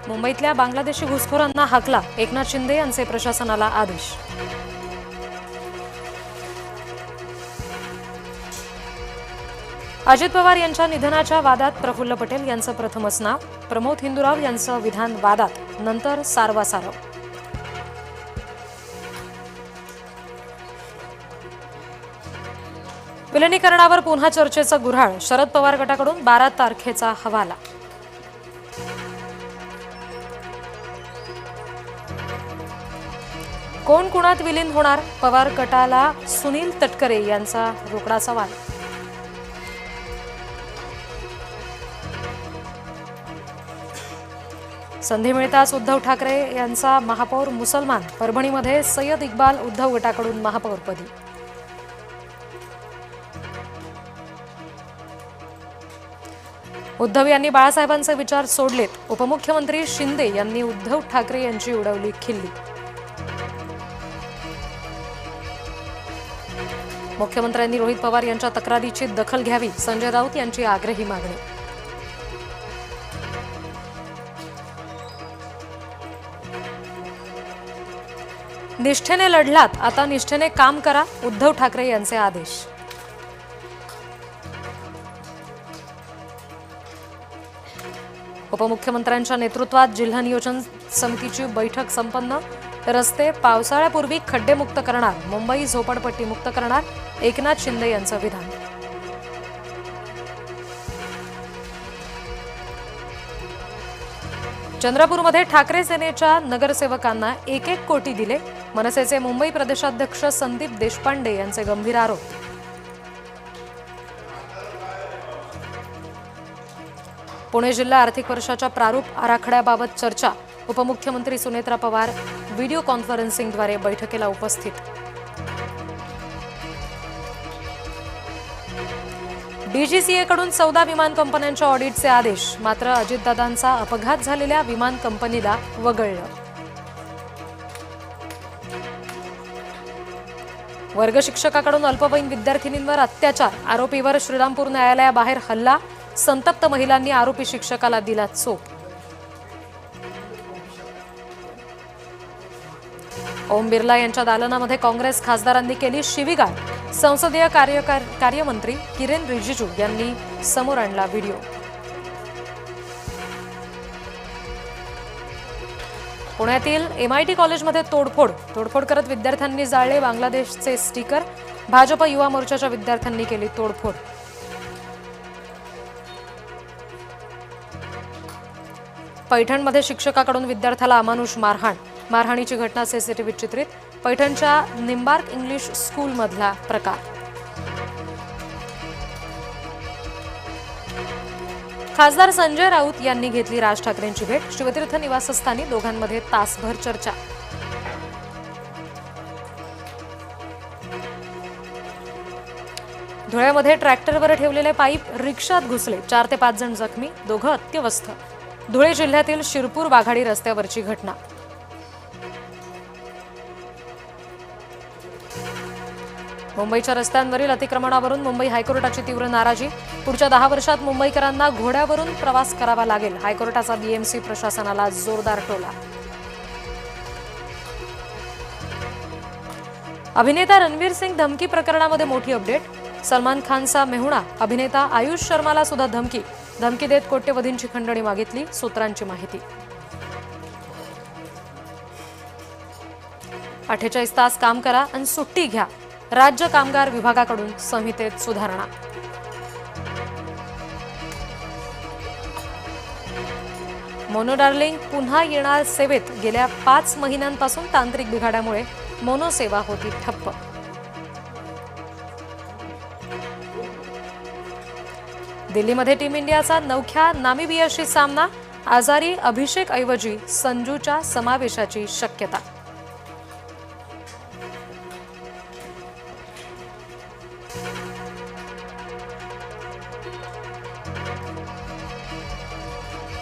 मुंबईतल्या बांगलादेशी घुसखोरांना हाकला, एकनाथ शिंदे यांचे प्रशासनाला आदेश. अजित पवार यांच्या निधनाच्या वादात प्रफुल्ल पटेल यांचं प्रथमच नाव, प्रमोद हिंदुराव यांचं विधान वादात, नंतर सारवासारव. विलिनीकरणावर पुन्हा चर्चेचं गुऱ्हाळ, शरद पवार गटाकडून 12 तारखेचा हवाला. कोण कुणात विलीन होणार, पवार गटाला सुनील तटकरे यांचा रोकडा सवाल. संधी मिळताच उद्धव ठाकरे यांचा महापौर मुसलमान, परभणीमध्ये सय्यद इक्बाल उद्धव गटाकडून महापौरपदी. उद्धव यांनी बाळासाहेबांचे विचार सोडलेत, उपमुख्यमंत्री शिंदे यांनी उद्धव ठाकरे यांची उडवली खिल्ली. मुख्यमंत्र्यांनी रोहित पवार यांच्या तक्रारीची दखल घ्यावी, संजय राऊत यांची आग्रही मागणी. निष्ठेने लढलात, आता निष्ठेने काम करा, उद्धव ठाकरे यांचे आदेश. उपमुख्यमंत्र्यांच्या नेतृत्वात जिल्हा नियोजन समितीची बैठक संपन्न. रस्ते पावसाळ्यापूर्वी खड्डेमुक्त करणार, मुंबई झोपडपट्टी मुक्त करणार, एकनाथ शिंदे यांचं विधान. चंद्रपूरमध्ये ठाकरे सेनेच्या नगरसेवकांना 1-1 कोटी दिले, मनसेचे मुंबई प्रदेशाध्यक्ष संदीप देशपांडे यांचे गंभीर आरोप. पुणे जिल्हा आर्थिक वर्षाच्या प्रारूप आराखड्याबाबत चर्चा, उपमुख्यमंत्री सुनेत्रा पवार व्हिडिओ कॉन्फरन्सिंगद्वारे बैठकीला उपस्थित. डीजीसीएकडून 14 विमान कंपन्यांच्या ऑडिटचे आदेश, मात्र अजितदादांचा अपघात झालेल्या विमान कंपनीला वगळलं. वर्ग शिक्षकाकडून अल्पवयीन विद्यार्थिनींवर अत्याचार, आरोपीवर श्रीरामपूर न्यायालयाबाहेर हल्ला, संतप्त महिलांनी आरोपी शिक्षकाला दिला चोप. ओम बिर्ला यांच्या दालनामध्ये काँग्रेस खासदारांनी केली शिवीगाळ, संसदीय कार्यमंत्री किरेन रिजिजू यांनी समोर आणला व्हिडिओ. पुण्यातील MIT कॉलेजमध्ये तोडफोड करत विद्यार्थ्यांनी जाळले बांगलादेशचे स्टिकर, भाजप युवा मोर्चाच्या विद्यार्थ्यांनी केली तोडफोड. पैठणमध्ये शिक्षकाकडून विद्यार्थ्याला अमानुष मारहाण, मारहाणीची घटना सीसीटीव्हीत चित्रित. पैठणच्या निंबार्क इंग्लिश स्कूलमधला प्रकार. खासदार संजय राऊत यांनी घेतली राज ठाकरेंची भेट, शिवतीर्थ निवासस्थानी दोघांमध्ये तासभर चर्चा. धुळ्यामध्ये ट्रॅक्टरवर ठेवलेले पाईप रिक्षात घुसले, 4 ते 5 जण जखमी, दोघं अत्यवस्थ. धुळे जिल्ह्यातील शिरपूर वाघाडी रस्त्यावरची घटना. मुंबईच्या रस्त्यांवरील अतिक्रमणावरून मुंबई हायकोर्टाची तीव्र नाराजी, पुढच्या 10 वर्षात मुंबईकरांना घोड्यावरून प्रवास करावा लागेल, हायकोर्टाचा BMC प्रशासनाला जोरदार टोला. अभिनेता रणवीर सिंग धमकी प्रकरणामध्ये मोठी अपडेट, सलमान खानचा मेहुणा अभिनेता आयुष शर्माला सुद्धा धमकी देत कोट्यवधींची खंडणी मागितली, सूत्रांची माहिती. 48 तास काम करा आणि सुट्टी घ्या, राज्य कामगार विभागाकडून संहितेत सुधारणा. मोनो डार्लिंग पुन्हा येणार सेवेत, गेल्या 5 महिन्यांपासून तांत्रिक बिघाडामुळे मोनो सेवा होती ठप्प. दिल्लीमध्ये टीम इंडियाचा नवख्या नामिबियाशी सामना, आजारी अभिषेक ऐवजी संजूच्या समावेशाची शक्यता.